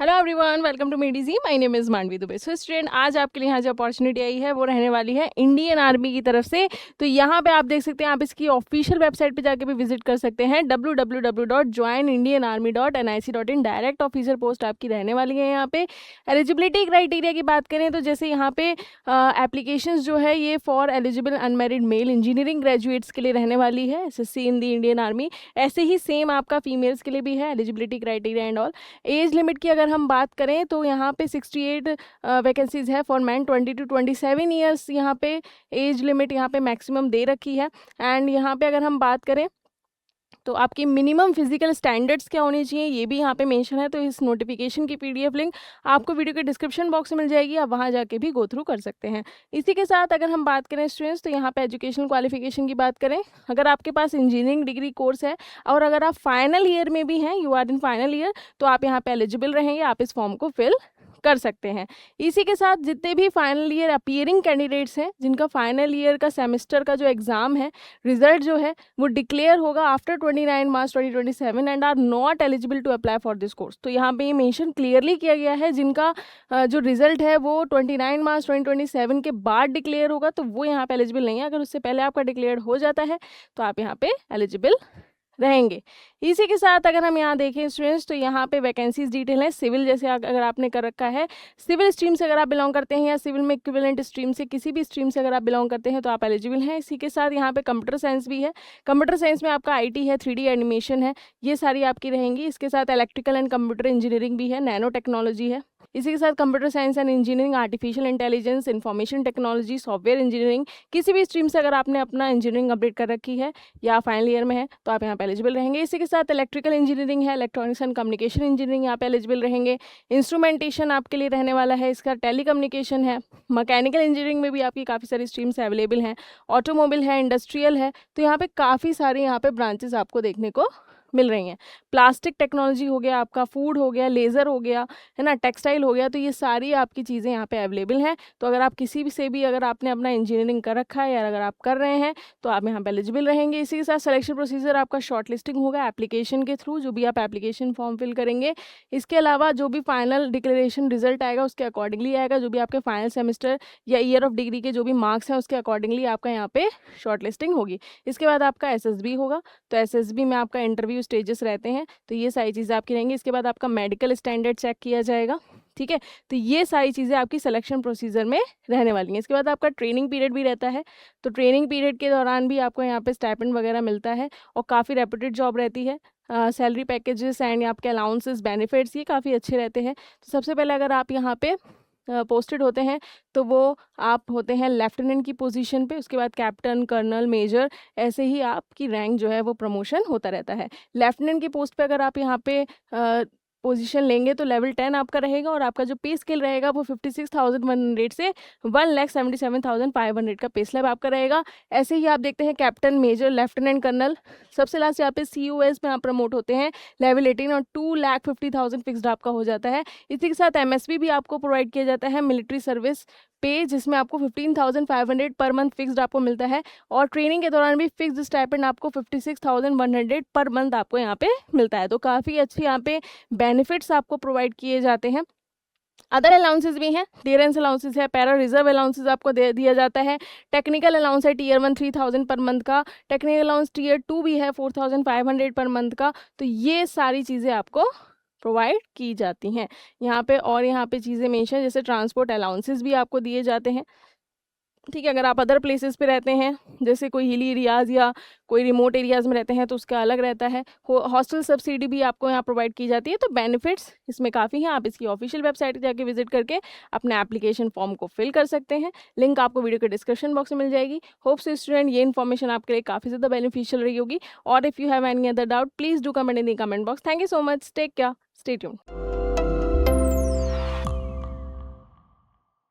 Hello everyone, welcome to मेडीजी। My name is Manvi Dubey. So student, आज आपके लिए यहाँ जो अपॉर्चुनिटी आई है वो रहने वाली है इंडियन आर्मी की तरफ से। तो यहाँ पे आप देख सकते हैं, आप इसकी ऑफिशियल वेबसाइट पे जाके भी विजिट कर सकते हैं www.joinindianarmy.nic.in। डायरेक्ट ऑफिसर पोस्ट आपकी रहने वाली है। यहाँ पे एलिजिबिलिटी क्राइटेरिया की बात करें तो जैसे यहाँ पे एप्लीकेशंस जो है ये for eligible unmarried male engineering graduates के लिए रहने वाली है, SSC in the Indian Army. ऐसे ही सेम आपका फीमेल्स के लिए भी है eligibility criteria and all. Age limit की अगर हम बात करें तो यहाँ पे 68 वैकेंसीज़ है फॉर मैन 20 to 27 ईयर्स। यहाँ पे एज लिमिट यहाँ पे मैक्सिमम दे रखी है। एंड यहाँ पे अगर हम बात करें तो आपकी मिनिमम फिजिकल स्टैंडर्ड्स क्या होनी चाहिए ये भी यहाँ पे मेंशन है। तो इस नोटिफिकेशन की पीडीएफ लिंक आपको वीडियो के डिस्क्रिप्शन बॉक्स में मिल जाएगी, आप वहाँ जाके भी गो थ्रू कर सकते हैं। इसी के साथ अगर हम बात करें स्टूडेंट्स, तो यहाँ पे एजुकेशन क्वालिफिकेशन की बात करें, अगर आपके पास इंजीनियरिंग डिग्री कोर्स है और अगर आप फाइनल ईयर में भी हैं, you are in final year, तो आप यहाँ पे एलिजिबल रहेंगे, आप इस फॉर्म को फिल कर सकते हैं। इसी के साथ जितने भी फाइनल ईयर अपीयरिंग कैंडिडेट्स हैं जिनका फाइनल ईयर का सेमेस्टर का जो एग्ज़ाम है, रिजल्ट जो है वो डिक्लेयर होगा after 29 March 2027 and are not eligible to apply for this course. तो यहाँ पे ये मेंशन क्लियरली किया गया है, जिनका जो रिजल्ट है वो 29 मार्च 2027 के बाद डिक्लेयर होगा तो वो यहाँ पे एलिजिबल नहीं है। अगर उससे पहले आपका डिक्लेयर हो जाता है तो आप यहाँ पे एलिजिबल रहेंगे। इसी के साथ अगर हम यहाँ देखें स्टूडेंट्स, तो यहाँ पे वैकेंसीज डिटेल है। सिविल जैसे अगर आपने कर रखा है, सिविल स्ट्रीम से अगर आप बिलोंग करते हैं या सिविल में इक्विवेलेंट स्ट्रीम से किसी भी स्ट्रीम से अगर आप बिलोंग करते हैं तो आप एलिजिबल हैं। इसी के साथ यहाँ पे कंप्यूटर साइंस भी है। कंप्यूटर साइंस में आपका आईटी है, 3D एनिमेशन है, ये सारी आपकी रहेंगी। इसके साथ इलेक्ट्रिकल एंड कंप्यूटर इंजीनियरिंग भी है, नैनो टेक्नोलॉजी है। इसी के साथ computer science and engineering, artificial intelligence, information technology, software engineering, किसी भी स्ट्रीम से अगर आपने अपना इंजीनियरिंग कंप्लीट कर रखी है या फाइनल ईयर में है तो आप यहाँ पे एलिजिबल रहेंगे। इसी के साथ इलेक्ट्रिकल इंजीनियरिंग है, इलेक्ट्रॉनिक्स एंड कम्युनिकेशन इंजीनियरिंग, यहाँ पे एलिजिबल रहेंगे। इंस्ट्रूमेंटेशन आपके लिए रहने वाला है, इसका टेलीकम्युनिकेशन है। मैकेनिकल इंजीनियरिंग में भी आपकी काफ़ी सारी स्ट्रीम्स अवेलेबल हैं, ऑटोमोबाइल है, इंडस्ट्रियल है। तो यहाँ पे काफ़ी सारे यहाँ पे ब्रांचेस आपको देखने को मिल रही हैं। प्लास्टिक टेक्नोलॉजी हो गया, आपका फूड हो गया, लेज़र हो गया, है ना, टेक्सटाइल हो गया। तो ये सारी आपकी चीज़ें यहाँ पे अवेलेबल हैं। तो अगर आप किसी भी से भी अगर आपने अपना इंजीनियरिंग कर रखा है या अगर आप कर रहे हैं तो आप यहाँ पे एलिजिबल रहेंगे। इसी के साथ सिलेक्शन प्रोसीजर आपका शॉर्ट लिस्टिंग होगा एप्लीकेशन के थ्रू, जो भी आप एप्लीकेशन फॉर्म फिल करेंगे। इसके अलावा जो भी फाइनल डिक्लेरेशन रिजल्ट आएगा उसके अकॉर्डिंगली आएगा, जो भी आपके फाइनल सेमेस्टर या ईयर ऑफ डिग्री के जो भी मार्क्स हैं उसके अकॉर्डिंगली आपका यहाँ पे शॉर्ट लिस्टिंग होगी। इसके बाद आपका एसएसबी होगा, तो एसएसबी में आपका इंटरव्यू स्टेजेस रहते हैं, तो ये सारी चीज़ें आपकी रहेंगी। इसके बाद आपका मेडिकल स्टैंडर्ड चेक किया जाएगा, ठीक है। तो ये सारी चीज़ें आपकी सिलेक्शन प्रोसीजर में रहने वाली हैं। इसके बाद आपका ट्रेनिंग पीरियड भी रहता है, तो ट्रेनिंग पीरियड के दौरान भी आपको यहाँ पे स्टाइपेंड वगैरह मिलता है और काफ़ी रेपुटेड जॉब रहती है। सैलरी पैकेजेस एंड आपके अलाउंसेस, बेनिफिट्स ये काफ़ी अच्छे रहते हैं। तो सबसे पहले अगर आप यहाँ पे पोस्टेड होते हैं तो वो आप होते हैं लेफ्टिनेंट की पोजीशन पे, उसके बाद कैप्टन, कर्नल, मेजर, ऐसे ही आपकी रैंक जो है वो प्रमोशन होता रहता है। लेफ्टिनेंट की पोस्ट पे अगर आप यहाँ पे पोजीशन लेंगे तो लेवल 10 आपका रहेगा और आपका जो पे स्केल रहेगा वो 56,100 से 1,77,500 का पे स्लैब आपका रहेगा। ऐसे ही आप देखते हैं कैप्टन, मेजर, लेफ्टिनेंट, कर्नल, सबसे लास्ट यहाँ पे COS में आप प्रमोट होते हैं लेवल 18 और 2,50,000 फिक्स्ड आपका हो जाता है। इसी के साथ MSP भी आपको प्रोवाइड किया जाता है, मिलिट्री सर्विस पे, जिसमें आपको 15,500 पर मंथ फिक्स्ड आपको मिलता है और ट्रेनिंग के दौरान भी फिक्स्ड स्टाइपेंड आपको 56,100 पर मंथ आपको यहाँ पे मिलता है। तो काफ़ी अच्छे यहाँ पे बेनिफिट्स आपको प्रोवाइड किए जाते हैं। अदर अलाउंसेस भी हैं, क्लियरेंस अलाउंसेस है, पैरा रिजर्व अलाउंसेस आपको दिया जाता है। टेक्निकल अलाउंस है Tier 1 3,000 पर मंथ का, टेक्निकल अलाउंस Tier 2 भी है 4,500 पर मंथ का। तो ये सारी चीज़ें आपको प्रोवाइड की जाती हैं यहाँ पे। और यहाँ पे चीज़ें मेंशन जैसे ट्रांसपोर्ट अलाउंसेस भी आपको दिए जाते हैं, ठीक है। अगर आप अदर प्लेसेस पे रहते हैं जैसे कोई हिली एरियाज़ या कोई रिमोट एरियाज़ में रहते हैं तो उसका अलग रहता है। हॉस्टल सब्सिडी भी आपको यहाँ प्रोवाइड की जाती है। तो बेनिफिट्स इसमें काफ़ी हैं। आप इसकी ऑफिशियल वेबसाइट जाके विजिट करके अपने एप्लीकेशन फॉर्म को फिल कर सकते हैं। लिंक आपको वीडियो के डिस्क्रिप्शन बॉक्स में मिल जाएगी। होप सो स्टूडेंट ये इन्फॉर्मेशन आपके लिए काफ़ी ज़्यादा बेनिफिशियल रही होगी। और if you have any other doubt please do comment in the comment box. Thank you so much, take care, stay tuned.